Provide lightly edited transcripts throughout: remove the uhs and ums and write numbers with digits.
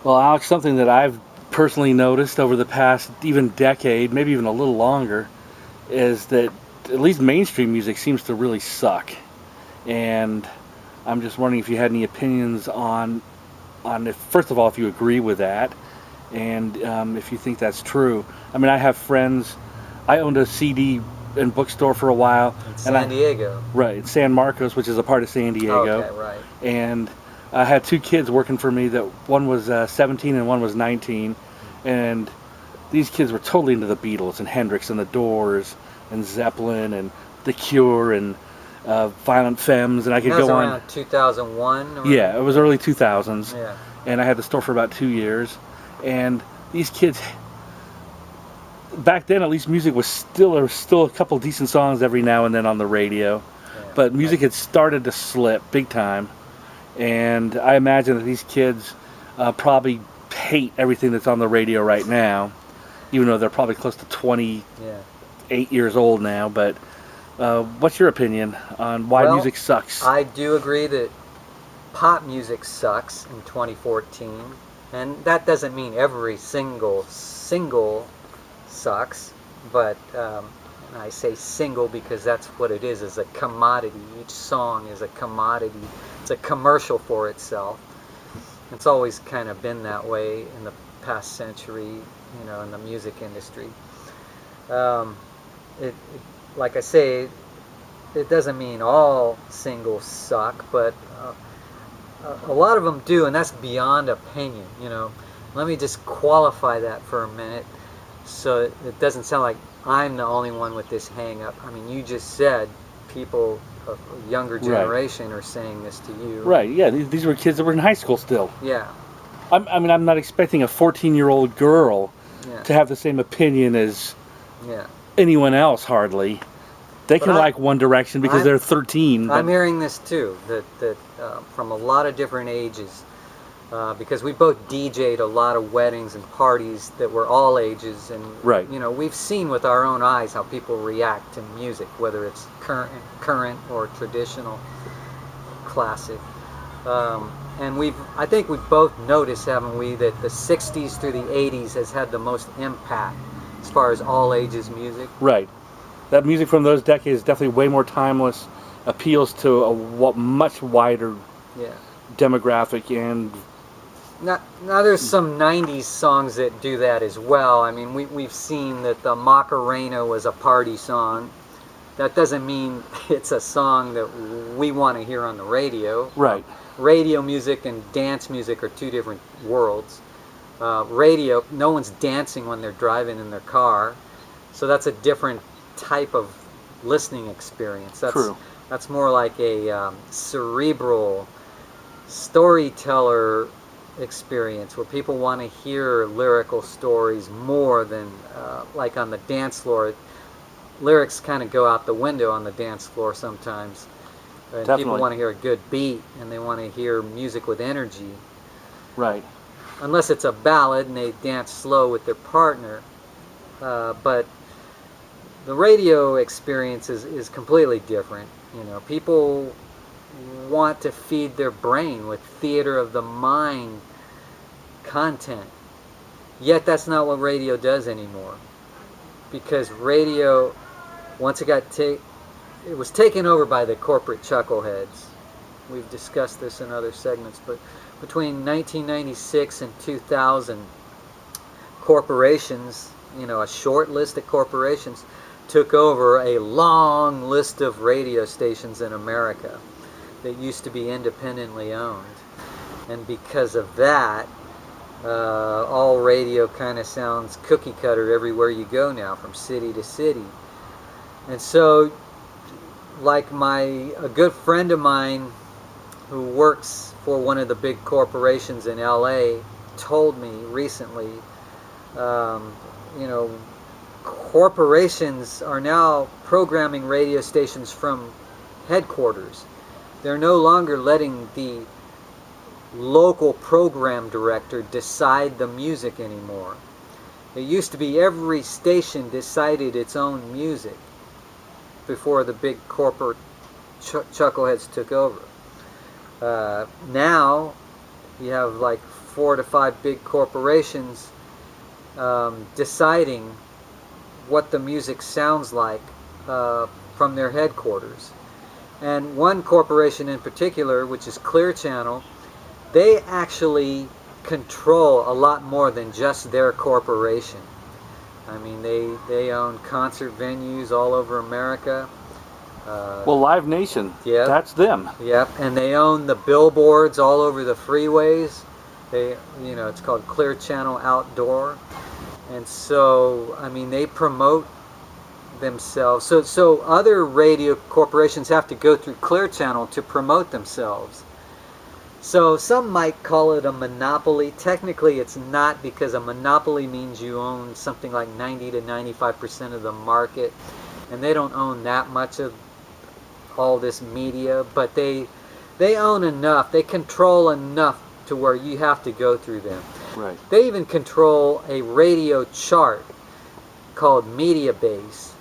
Well, Alex, something that I've personally noticed over the past even decade, maybe even a little longer, is that at least mainstream music seems to really suck. And I'm just wondering if you had any opinions on if, first of all, if you agree with that, and if you think that's true. I mean, I have friends. I owned a CD and bookstore for a while, In and San Diego. right, San Marcos, which is a part of San Diego. Okay, right. And I had two kids working for me. That one was 17 and one was 19, and these kids were totally into the Beatles and Hendrix and the Doors and Zeppelin and The Cure and Violent Femmes, and I could And that was go around on. 2001? Or? Yeah, it was early 2000s, Yeah. and I had the store for about 2 years. And these kids, back then at least, music was still there was still a couple decent songs every now and then on the radio, Yeah. but music had started to slip big time. And I imagine that these kids probably hate everything that's on the radio right now, even though they're probably close to 28 Yeah. years old now. But what's your opinion on why Well, music sucks? I do agree that pop music sucks in 2014, and that doesn't mean every single sucks, but I say single because that's what it is a commodity. Each song is a commodity. It's a commercial for itself. It's always kind of been that way in the past century, in the music industry. It, like I say, it doesn't mean all singles suck, but a lot of them do, and that's beyond opinion. Let me just qualify that for a minute, so it doesn't sound like I'm the only one with this hang up. I mean, you just said people of a younger generation are saying this to you. Right, yeah, these were kids that were in high school still. Yeah. I mean, I'm not expecting a 14-year-old girl Yeah. to have the same opinion as Yeah. anyone else, hardly. They can like One Direction because they're 13. I'm hearing this too, that from a lot of different ages, because we both DJ'd a lot of weddings and parties that were all ages, and Right. we've seen with our own eyes how people react to music, whether it's current or traditional, classic. And I think we've both noticed, haven't we, that the 60s through the 80s has had the most impact as far as all ages music. Right. That music from those decades is definitely way more timeless, appeals to a much wider Yeah. demographic, and Now there's some 90s songs that do that as well. I mean, we've seen that the Macarena was a party song. That doesn't mean it's a song that we want to hear on the radio. right. Radio music and dance music are two different worlds. Radio, no one's dancing when they're driving in their car, so that's a different type of listening experience. True. That's more like a cerebral storyteller experience where people want to hear lyrical stories more than like on the dance floor. Lyrics kind of go out the window on the dance floor sometimes. And Definitely. people want to hear a good beat, and they want to hear music with energy. Right. Unless it's a ballad and they dance slow with their partner. But the radio experience is completely different. People want to feed their brain with theater of the mind content. Yet that's not what radio does anymore. Because radio, once it was taken over by the corporate chuckleheads. We've discussed this in other segments, but between 1996 and 2000, corporations, a short list of corporations, took over a long list of radio stations in America that used to be independently owned. And because of that, all radio kind of sounds cookie cutter everywhere you go now, from city to city. And so, like a good friend of mine who works for one of the big corporations in LA told me recently, corporations are now programming radio stations from headquarters. They're no longer letting the local program director decide the music anymore. It used to be every station decided its own music before the big corporate chuckleheads took over. Now you have like 4 to 5 big corporations deciding what the music sounds like from their headquarters. And one corporation in particular, which is Clear Channel, they actually control a lot more than just their corporation. I mean, they own concert venues all over America. Well, Live Nation, yeah, that's them. Yep, and they own the billboards all over the freeways. It's called Clear Channel Outdoor. And so, I mean, they promote themselves. So other radio corporations have to go through Clear Channel to promote themselves. So some might call it a monopoly. Technically it's not, because a monopoly means you own something like 90 to 95% of the market, and they don't own that much of all this media, but they own enough, they control enough to where you have to go through them. Right. They even control a radio chart called Mediabase.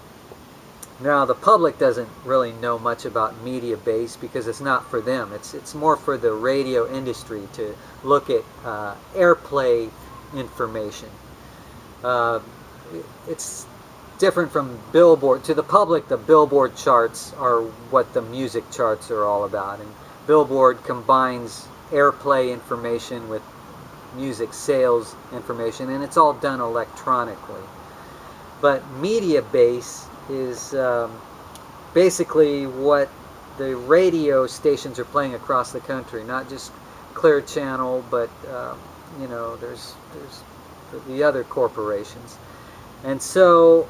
Now, the public doesn't really know much about Mediabase because it's not for them. It's more for the radio industry to look at airplay information. It's different from Billboard. To the public, the Billboard charts are what the music charts are all about. And Billboard combines airplay information with music sales information, and it's all done electronically. But Mediabase is basically what the radio stations are playing across the country, not just Clear Channel, but there's the other corporations. And so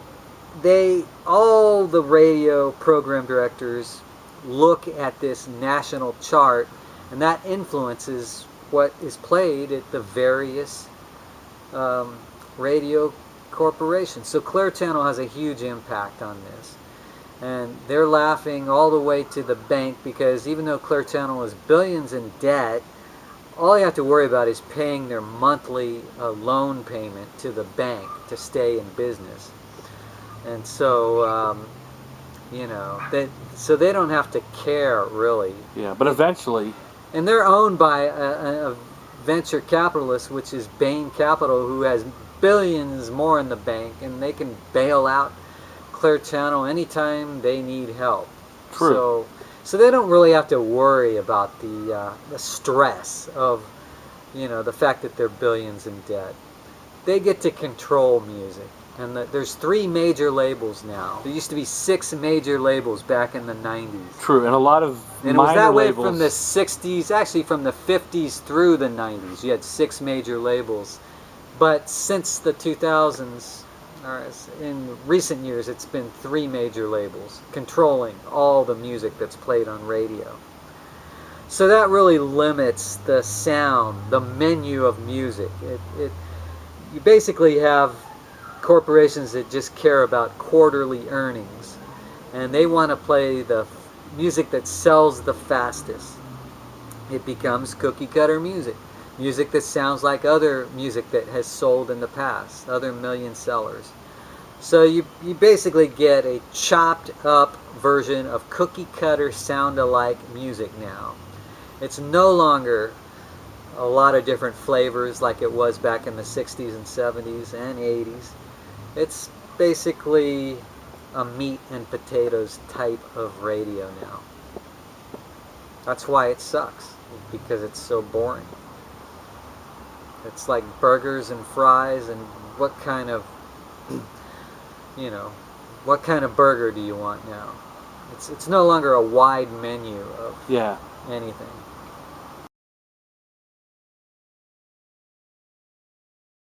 all the radio program directors look at this national chart, and that influences what is played at the various radio corporations. So Clear Channel has a huge impact on this, and they're laughing all the way to the bank, because even though Clear Channel is billions in debt, all you have to worry about is paying their monthly loan payment to the bank to stay in business. And so so they don't have to care, really. Yeah, but eventually. And they're owned by a venture capitalist, which is Bain Capital, who has billions more in the bank, and they can bail out Clear Channel anytime they need help. True. So they don't really have to worry about the stress of the fact that they're billions in debt. They get to control music. And there's 3 major labels now. There used to be 6 major labels back in the 90s. True, and a lot of and minor it was that way labels. from the 60s, actually from the 50s through the 90s. You had 6 major labels. But since the 2000s, or in recent years, it's been 3 major labels controlling all the music that's played on radio. So that really limits the sound, the menu of music. You basically have corporations that just care about quarterly earnings, and they want to play the music that sells the fastest. It becomes cookie cutter music that sounds like other music that has sold in the past, other million sellers. So you basically get a chopped up version of cookie cutter sound alike music now. It's no longer a lot of different flavors like it was back in the 60s and 70s and 80s. It's basically a meat and potatoes type of radio now. That's why it sucks, because it's so boring. It's like burgers and fries, and what kind of burger do you want now? It's no longer a wide menu of anything.